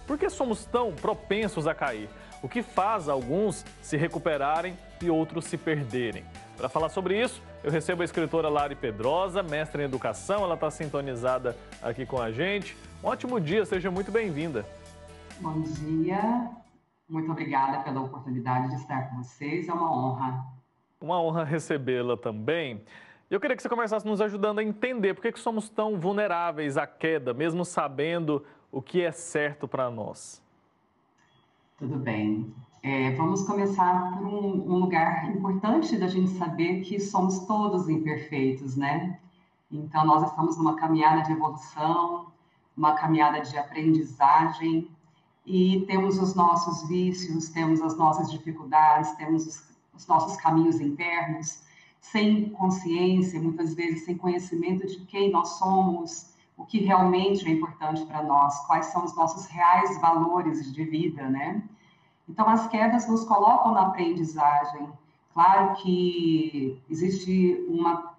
Por que somos tão propensos a cair? O que faz alguns se recuperarem e outros se perderem? Para falar sobre isso, eu recebo a escritora Lari Pedrosa, mestre em educação. Ela está sintonizada aqui com a gente. Um ótimo dia, seja muito bem-vinda. Bom dia, muito obrigada pela oportunidade de estar com vocês, é uma honra. Uma honra recebê-la também. Eu queria que você começasse nos ajudando a entender por que somos tão vulneráveis à queda, mesmo sabendo o que é certo para nós. Tudo bem. Vamos começar por um lugar importante da gente saber que somos todos imperfeitos, né? Então, nós estamos numa caminhada de evolução, uma caminhada de aprendizagem, e temos os nossos vícios, temos as nossas dificuldades, temos os nossos caminhos internos, sem consciência, muitas vezes sem conhecimento de quem nós somos, o que realmente é importante para nós, quais são os nossos reais valores de vida, né? Então, as quedas nos colocam na aprendizagem. Claro que existe uma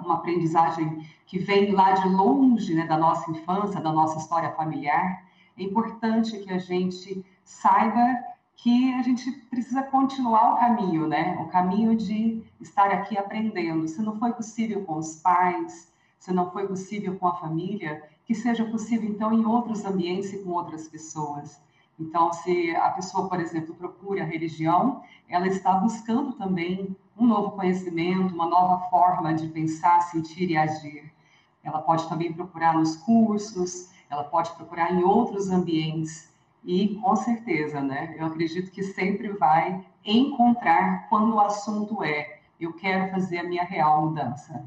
aprendizagem que vem lá de longe, né, da nossa infância, da nossa história familiar. É importante que a gente saiba que a gente precisa continuar o caminho, né? O caminho de estar aqui aprendendo. Se não foi possível com os pais, se não foi possível com a família, que seja possível, então, em outros ambientes e com outras pessoas. Então, se a pessoa, por exemplo, procura a religião, ela está buscando também um novo conhecimento, uma nova forma de pensar, sentir e agir. Ela pode também procurar nos cursos, ela pode procurar em outros ambientes e, com certeza, né, eu acredito que sempre vai encontrar quando o assunto é eu quero fazer a minha real mudança.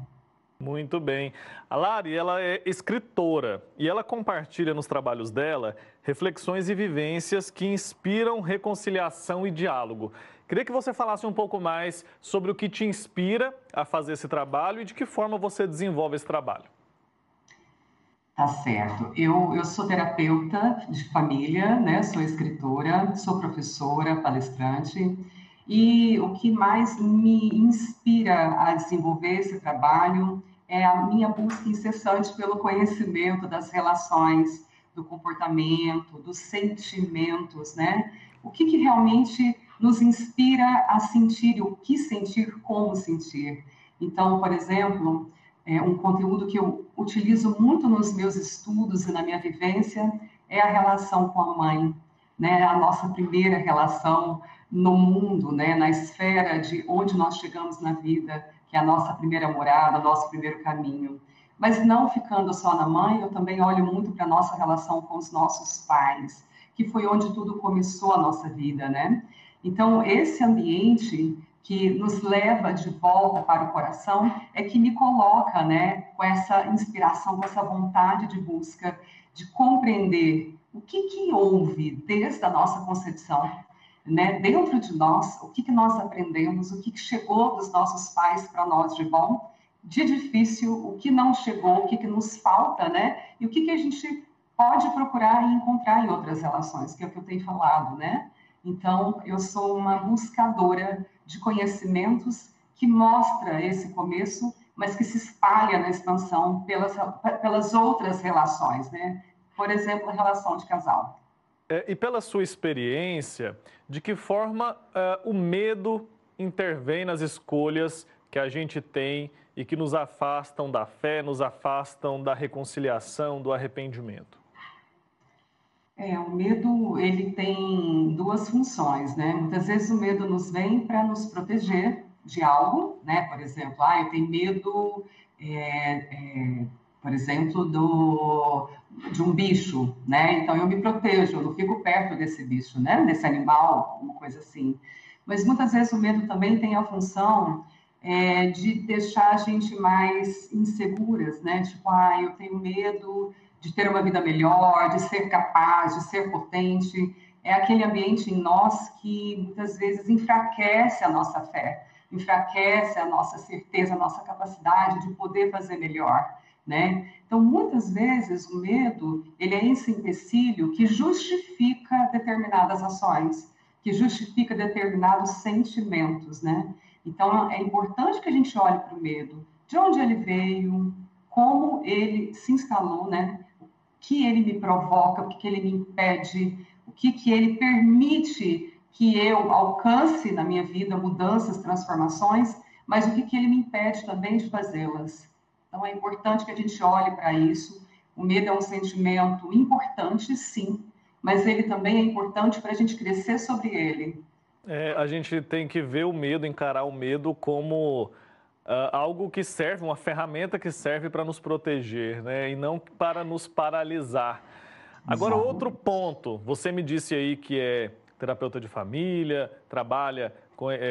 Muito bem. A Lari, ela é escritora e ela compartilha nos trabalhos dela reflexões e vivências que inspiram reconciliação e diálogo. Queria que você falasse um pouco mais sobre o que te inspira a fazer esse trabalho e de que forma você desenvolve esse trabalho. Tá certo. Eu sou terapeuta de família, né? Sou escritora, sou professora, palestrante, e o que mais me inspira a desenvolver esse trabalho é a minha busca incessante pelo conhecimento das relações, do comportamento, dos sentimentos, né? O que realmente nos inspira a sentir, o que sentir, como sentir. Então, por exemplo, um conteúdo que eu utilizo muito nos meus estudos e na minha vivência é a relação com a mãe, né? A nossa primeira relação no mundo, né? Na esfera de onde nós chegamos na vida, que é a nossa primeira morada, nosso primeiro caminho. Mas não ficando só na mãe, eu também olho muito para a nossa relação com os nossos pais, que foi onde tudo começou a nossa vida, né? Então, esse ambiente que nos leva de volta para o coração, é que me coloca, né, com essa inspiração, com essa vontade de busca, de compreender o que houve desde a nossa concepção, né, dentro de nós, o que nós aprendemos, o que chegou dos nossos pais para nós de bom, de difícil, o que não chegou, o que nos falta, né, e o que a gente pode procurar e encontrar em outras relações, que é o que eu tenho falado, né? Então, eu sou uma buscadora de conhecimentos que mostra esse começo, mas que se espalha na expansão pelas outras relações, né? Por exemplo, a relação de casal. E pela sua experiência, de que forma o medo intervém nas escolhas que a gente tem e que nos afastam da fé, nos afastam da reconciliação, do arrependimento? O medo, ele tem duas funções, né? Muitas vezes o medo nos vem para nos proteger de algo, né? Por exemplo, eu tenho medo, por exemplo, de um bicho, né? Então eu me protejo, eu não fico perto desse bicho, né? Desse animal, uma coisa assim. Mas muitas vezes o medo também tem a função de deixar a gente mais inseguras, né? Tipo, eu tenho medo de ter uma vida melhor, de ser capaz, de ser potente. É aquele ambiente em nós que muitas vezes enfraquece a nossa fé, enfraquece a nossa certeza, a nossa capacidade de poder fazer melhor, né? Então, muitas vezes o medo, ele é esse empecilho que justifica determinadas ações, que justifica determinados sentimentos, né? Então, é importante que a gente olhe para o medo, de onde ele veio, como ele se instalou, né? que ele me provoca, o que ele me impede, o que ele permite que eu alcance na minha vida mudanças, transformações, mas o que ele me impede também de fazê-las. Então, é importante que a gente olhe para isso. O medo é um sentimento importante, sim, mas ele também é importante para a gente crescer sobre ele. A gente tem que ver o medo, encarar o medo como algo que serve, uma ferramenta que serve para nos proteger, né? E não para nos paralisar. Agora, outro Exatamente. ponto, você me disse aí que é terapeuta de família, trabalha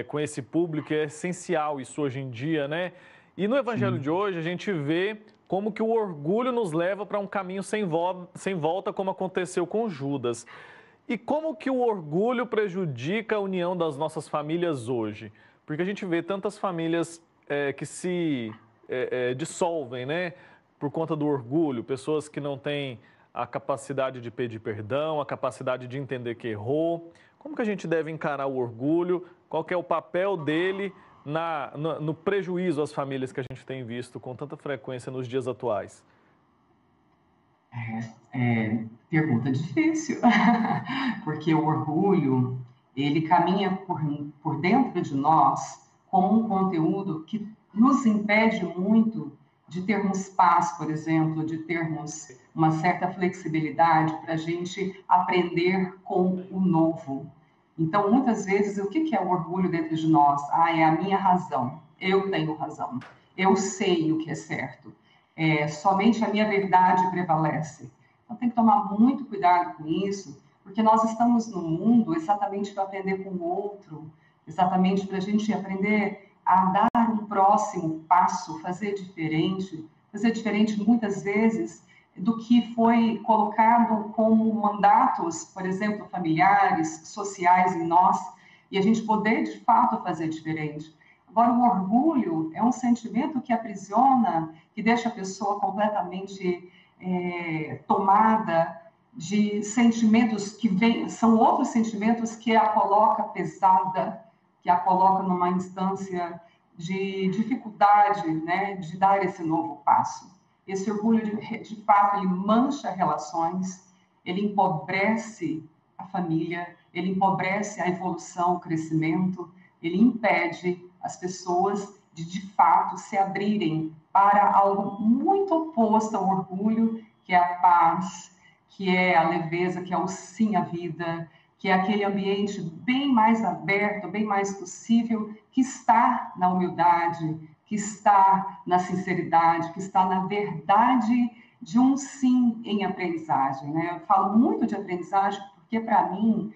com esse público, é essencial isso hoje em dia, né? E no Evangelho Sim. de hoje a gente vê como que o orgulho nos leva para um caminho sem volta, como aconteceu com Judas. E como que o orgulho prejudica a união das nossas famílias hoje? Porque a gente vê tantas famílias que se dissolvem, né? Por conta do orgulho, pessoas que não têm a capacidade de pedir perdão, a capacidade de entender que errou. Como que a gente deve encarar o orgulho? Qual que é o papel dele no prejuízo às famílias que a gente tem visto com tanta frequência nos dias atuais? Pergunta difícil, porque o orgulho, ele caminha por dentro de nós como um conteúdo que nos impede muito de termos paz, por exemplo, de termos uma certa flexibilidade para a gente aprender com o novo. Então, muitas vezes, o que é o orgulho dentro de nós? Ah, é a minha razão, eu tenho razão, eu sei o que é certo, somente a minha verdade prevalece. Então, tem que tomar muito cuidado com isso, porque nós estamos no mundo exatamente para aprender com o outro, exatamente para a gente aprender a dar um próximo passo, fazer diferente muitas vezes do que foi colocado como mandatos, por exemplo, familiares, sociais em nós, e a gente poder de fato fazer diferente. Agora, o orgulho é um sentimento que aprisiona, que deixa a pessoa completamente tomada de sentimentos que são outros sentimentos que a coloca pesada, que a coloca numa instância de dificuldade, né, de dar esse novo passo. Esse orgulho, de fato, ele mancha relações, ele empobrece a família, ele empobrece a evolução, o crescimento, ele impede as pessoas de fato se abrirem para algo muito oposto ao orgulho, que é a paz, que é a leveza, que é o sim à vida, que é aquele ambiente bem mais aberto, bem mais possível, que está na humildade, que está na sinceridade, que está na verdade de um sim em aprendizagem, né? Eu falo muito de aprendizagem porque, para mim,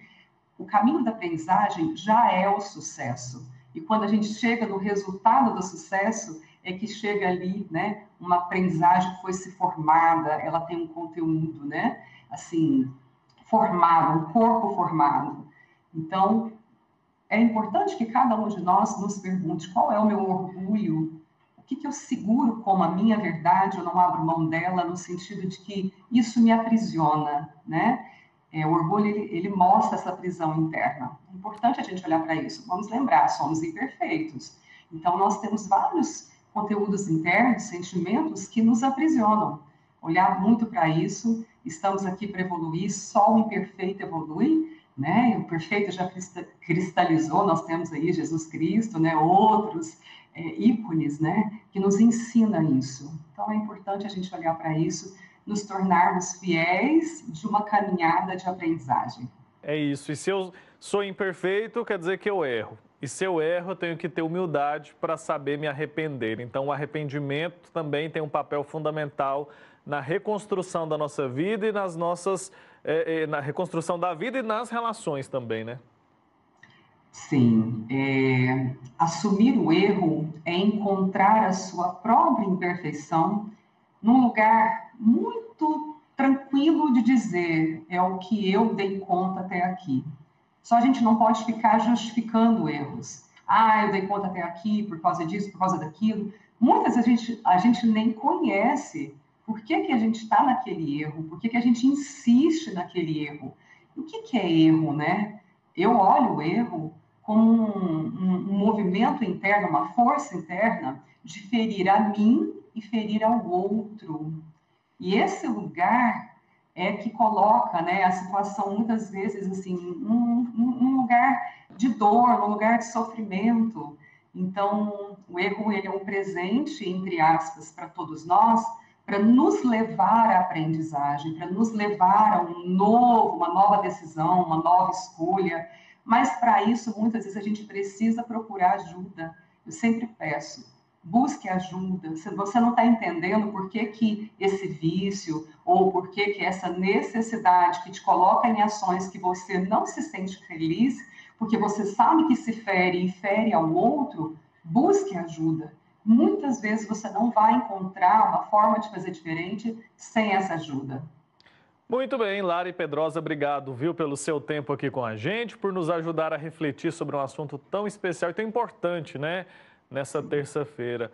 o caminho da aprendizagem já é o sucesso. E quando a gente chega no resultado do sucesso, é que chega ali, né, uma aprendizagem que foi se formada, ela tem um conteúdo, né, assim, formado, um corpo formado. Então, é importante que cada um de nós nos pergunte qual é o meu orgulho, o que eu seguro como a minha verdade, eu não abro mão dela, no sentido de que isso me aprisiona, né? O orgulho, ele mostra essa prisão interna. É importante a gente olhar para isso. Vamos lembrar, somos imperfeitos. Então, nós temos vários conteúdos internos, sentimentos que nos aprisionam. Olhar muito para isso, estamos aqui para evoluir, só o imperfeito evolui, né? O perfeito já cristalizou, nós temos aí Jesus Cristo, né? Outros ícones, né? Que nos ensina isso. Então, é importante a gente olhar para isso, nos tornarmos fiéis de uma caminhada de aprendizagem. É isso. E se eu sou imperfeito, quer dizer que eu erro. E se eu erro, eu tenho que ter humildade para saber me arrepender. Então, o arrependimento também tem um papel fundamental na reconstrução da nossa vida e nas nossas, na reconstrução da vida e nas relações também, né? Sim, assumir o erro é encontrar a sua própria imperfeição num lugar muito tranquilo de dizer, é o que eu dei conta até aqui. Só a gente não pode ficar justificando erros. Ah, eu dei conta até aqui por causa disso, por causa daquilo. Muitas vezes a gente nem conhece por que a gente está naquele erro, por que a gente insiste naquele erro. O que é erro, né? Eu olho o erro como um movimento interno, uma força interna de ferir a mim e ferir ao outro. E esse lugar é que coloca, né, a situação muitas vezes assim, num lugar de dor, num lugar de sofrimento. Então, o erro ele é um presente, entre aspas, para todos nós, para nos levar à aprendizagem, para nos levar a uma nova decisão, uma nova escolha. Mas para isso, muitas vezes a gente precisa procurar ajuda. Eu sempre peço, busque ajuda. Se você não está entendendo por que, que esse vício ou por que, que essa necessidade que te coloca em ações que você não se sente feliz, porque você sabe que se fere e fere ao outro, busque ajuda. Muitas vezes você não vai encontrar uma forma de fazer diferente sem essa ajuda. Muito bem, Lari Pedrosa, obrigado, viu, pelo seu tempo aqui com a gente, por nos ajudar a refletir sobre um assunto tão especial e tão importante, né, nessa terça-feira.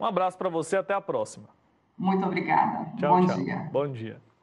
Um abraço para você, até a próxima. Muito obrigada. Tchau, Bom tchau. dia. Bom dia.